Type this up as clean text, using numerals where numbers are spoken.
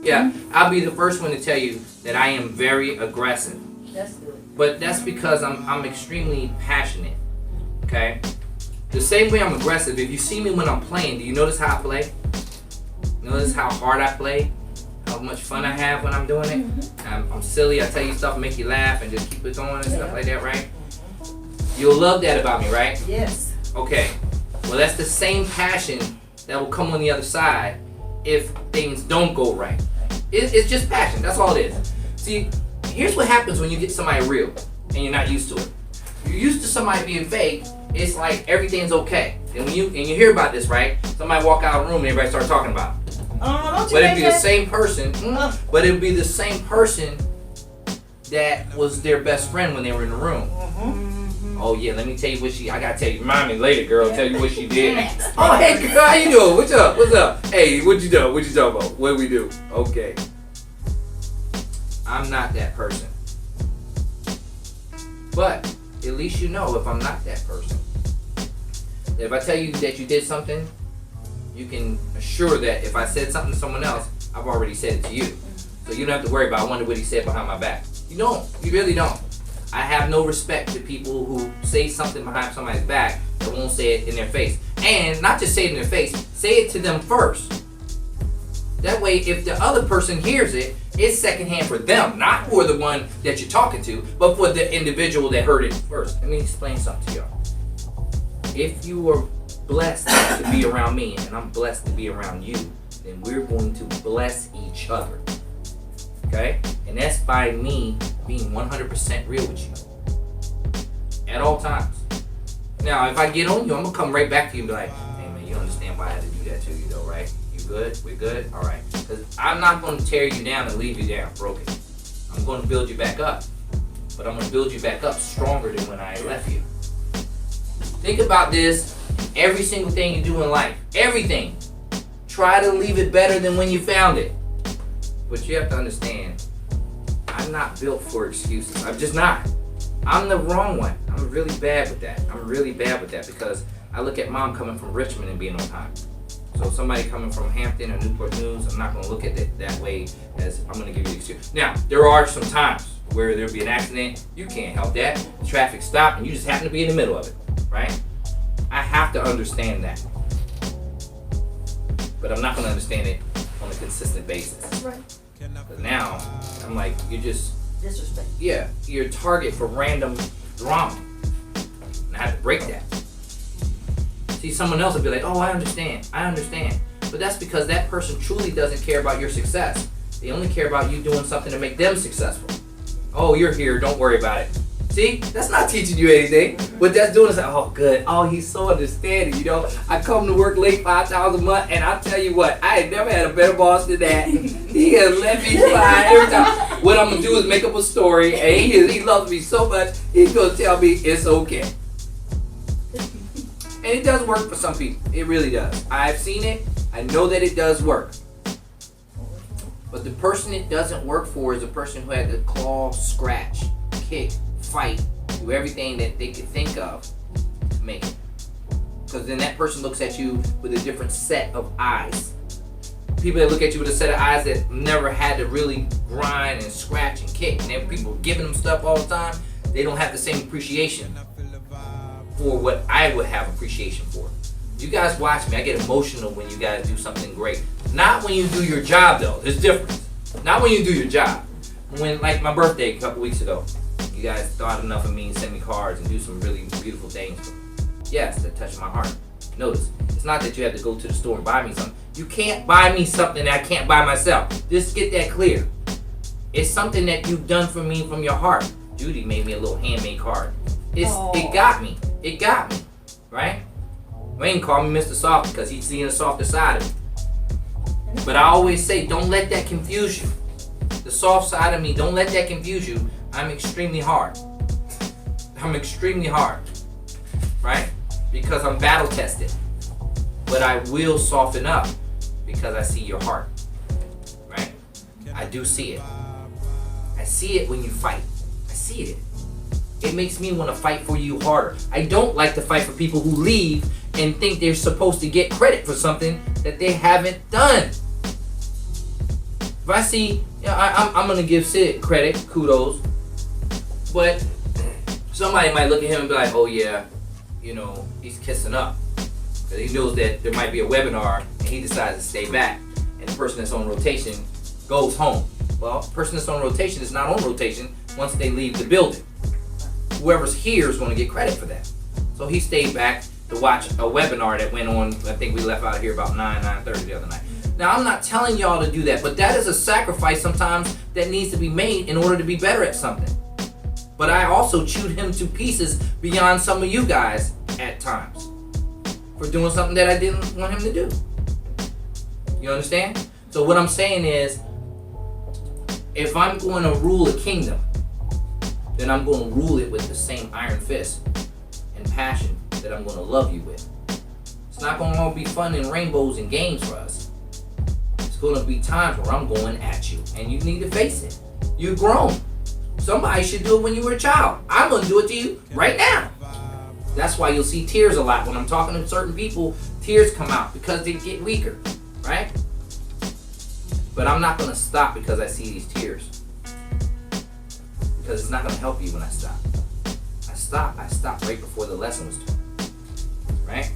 Yeah, I'll be the first one to tell you that I am very aggressive. That's good. But that's because I'm extremely passionate. Okay? The same way I'm aggressive, if you see me when I'm playing, do you notice how I play? Notice how hard I play? How much fun I have when I'm doing it? I'm silly, I tell you stuff, make you laugh, and just keep it going and stuff like that, right? You'll love that about me, right? Yes. Okay. Well, that's the same passion that will come on the other side if things don't go right. It's just passion. That's all it is. See, here's what happens when you get somebody real and you're not used to it. You're used to somebody being fake. It's like everything's okay. And when you hear about this, right? Somebody walk out of the room and everybody start talking about it. Don't you But it'd be the that? same person. But it'd be the same person that was their best friend when they were in the room. Oh yeah, let me tell you what I gotta tell you. Remind me later, girl. Tell you what she did. Oh hey girl, how you doing? What's up? What's up? Hey, what you doing? What you talking about? What we do? Okay. I'm not that person. But at least you know if I'm not that person. If I tell you that you did something, you can assure that if I said something to someone else, I've already said it to you. So you don't have to worry about I wonder what he said behind my back. You don't. You really don't. I have no respect to people who say something behind somebody's back but won't say it in their face. And not just say it in their face, say it to them first. That way, if the other person hears it, it's secondhand for them, not for the one that you're talking to, but for the individual that heard it first. Let me explain something to y'all. If you are blessed to be around me and I'm blessed to be around you, then we're going to bless each other. Okay? And that's by me being 100% real with you. At all times. Now, if I get on you, I'm going to come right back to you and be like, hey man, you understand why I had to do that to you though, right? You good? We're good? Alright. Because I'm not going to tear you down and leave you down broken. I'm going to build you back up. But I'm going to build you back up stronger than when I left you. Think about this. Every single thing you do in life. Everything. Try to leave it better than when you found it. But you have to understand, I'm not built for excuses. I'm just not. I'm the wrong one. I'm really bad with that. I'm really bad with that because I look at mom coming from Richmond and being on time. So somebody coming from Hampton or Newport News, I'm not going to look at it that way as I'm going to give you an excuse. Now, there are some times where there'll be an accident. You can't help that. The traffic stopped and you just happen to be in the middle of it, right? I have to understand that. But I'm not going to understand it on a consistent basis. Right. But now, I'm like, you're just... Disrespect. Yeah, you're a target for random drama. And I have to break that. See, someone else will be like, oh, I understand. But that's because that person truly doesn't care about your success. They only care about you doing something to make them successful. Oh, you're here, don't worry about it. See, that's not teaching you anything. What that's doing is like, oh, good. Oh, he's so understanding, you know. I come to work late 5 times a month, and I'll tell you what, I ain't never had a better boss than that. He has let me slide every time. What I'm going to do is make up a story, and he loves me so much, he's going to tell me it's okay. And it does work for some people. It really does. I've seen it. I know that it does work. But the person it doesn't work for is a person who had to claw, scratch, kick, fight, do everything that they could think of to make it. Because then that person looks at you with a different set of eyes. People that look at you with a set of eyes that never had to really grind and scratch and kick, and then people giving them stuff all the time, they don't have the same appreciation for what I would have appreciation for. You guys watch me, I get emotional when you guys do something great. Not when you do your job though, there's difference. Not when you do your job. When, like my birthday a couple weeks ago, you guys thought enough of me and sent me cards and do some really beautiful things. Yes, that touched my heart. Notice, it's not that you have to go to the store and buy me something. You can't buy me something that I can't buy myself. Just get that clear. It's something that you've done for me from your heart. Judy made me a little handmade card. It got me. It got me. Right? Wayne called me Mr. Soft because he's seeing the softer side of me. But I always say, don't let that confuse you. The soft side of me, don't let that confuse you. I'm extremely hard. I'm extremely hard. Right? Because I'm battle tested. But I will soften up because I see your heart. Right? I do see it. I see it when you fight. I see it. It makes me want to fight for you harder. I don't like to fight for people who leave and think they're supposed to get credit for something that they haven't done. If If I see, I'm gonna give Sid credit, kudos, but somebody might look at him and be like, oh yeah, he's kissing up. He knows that there might be a webinar and he decides to stay back, and the person that's on rotation goes home. Well, the person that's on rotation is not on rotation once they leave the building. Whoever's here is going to get credit for that. So he stayed back to watch a webinar that went on. I think we left out of here about 9:30 the other night. Now, I'm not telling y'all to do that, but that is a sacrifice sometimes that needs to be made in order to be better at something. But I also chewed him to pieces beyond some of you guys at times for doing something that I didn't want him to do. You understand? So what I'm saying is, if I'm going to rule a kingdom, then I'm going to rule it with the same iron fist and passion that I'm going to love you with. It's not going to all be fun and rainbows and games for us. It's going to be times where I'm going at you, and you need to face it. You're grown. Somebody should do it when you were a child. I'm going to do it to you right now. That's why you'll see tears a lot when I'm talking to certain people. Tears come out because they get weaker, right? But I'm not going to stop because I see these tears, because it's not going to help you when I stop. I stop right before the lesson was taught, right?